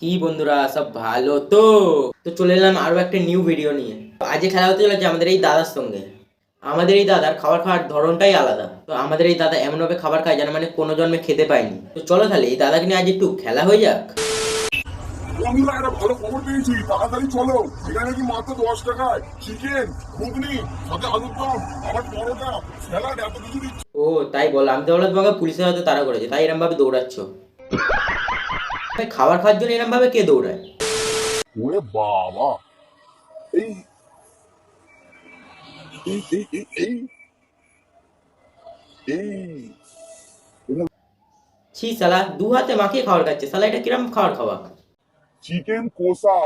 কি বন্ধুরা, সব ভালো তো? তো চলে এলাম আরো একটা নিউ ভিডিও নিয়ে। তো আজকে খেলা হতে চলেছে আমাদের এই দাদার সঙ্গে। আমাদের এই দাদার খাবার খাওয়ার ধরনটাই আলাদা। তো আমাদের এই দাদা এমনভাবে খাবার খায় যেন মানে কোনো জন্মে খেতে পায়নি। তো চলো তাহলে এই দাদাকে নিয়ে আজ একটু খেলা হয়ে যাক। বন্ধুরা একটা ভালো খবর পেয়েছি, তাড়াতাড়ি চলো। এখানে নাকি মাত্র 10 টাকায় চিকেন, ঘুগনি, সাথে আলুর দম, আবার পরোটা, স্যালাড, এত কিছু দিচ্ছে। ও তাই বল? আমি তো বললাম তোমাকে পুলিশের হয়তো তাড়া করেছে, তাই এরম ভাবে দৌড়াচ্ছ। ভাই, খাবার খাওয়ার জন্য এরম ভাবে কে দৌড়ায়? ওরে বাবা, এই এই এই এই এই এই এটা ছি সালা, দু হাতে মাখিয়ে খাবার খাচ্ছে সালা, এটা কিরম খাবার খাওয়া? চিকেন কষা,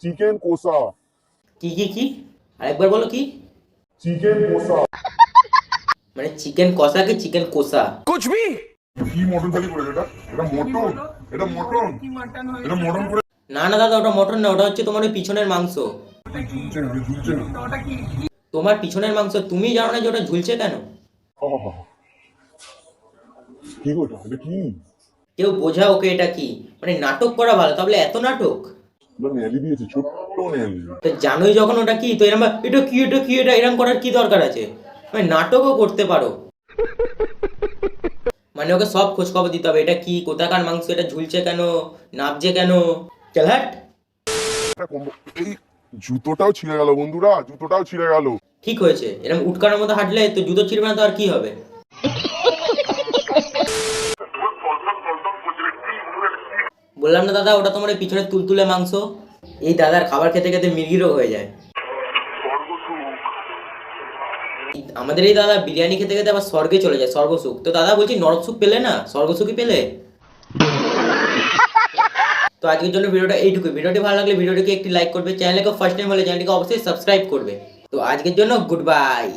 চিকেন কষা, কি কি কি? আরেকবার বলো কি? চিকেন কষা। মানে চিকেন কষা কি চিকেন কষা? কি মটন থালি করেছে এটা? এটা মটন, এটা মটন, এটা মটন করে না না দাদা, ওটা মটন না, ওটা হচ্ছে তোমার ওই পিছনের মাংস। ঝুলছে না, ঝুলছে না। তোমার পিছনের মাংস তুমি জানো না যে ওটা ঝুলছে কেন? আহ, কি গো এটা কি? কেউ বোঝা ওকে এটা কি। মানে নাটক করা ভালো, তাহলে এত নাটক? ওটা নেলি দিয়েছে, ছোট্ট নেলি। তো জানোই যখন ওটা কি, তো এরম এটা কি, এটা কি, এটা এরম করার কি দরকার আছে? মানে নাটকও করতে পারো। মানে ওকে সব খোঁজ খবর দিতে হবে, এটা কি, কোথাকার মাংস, এটা ঝুলছে কেন, নাবছে কেন। চল হাট। এই জুতোটাও ছিঁড়ে গেল বন্ধুরা, জুতোটাও ছিঁড়ে গেল। ঠিক হয়েছে, এরম উটকানোর মতো হাঁটলে তো জুতো ছিঁড়বে না তো আর কি হবে? বললাম না দাদা, ওটা তোমার ওই পিছনের তুলতুলে মাংস। এই দাদার খাবার খেতে খেতে মির্গিরও হয়ে যায়। আমাদের এই দাদা বিরিয়ানি খেতে খেতে আবার স্বর্গে চলে যায়, স্বর্গসুখ। তো দাদা বলছি, নরক সুখ পেলে না, স্বর্গসুখই পেলে। তো আজকের জন্য ভিডিওটা এইটুকুই। ভিডিওটি ভালো লাগলে ভিডিওটিকে একটি লাইক করবে, চ্যানেলকে ফার্স্ট টাইম হলে চ্যানেলটিকে অবশ্যই সাবস্ক্রাইব করবে। তো আজকের জন্য গুড বাই।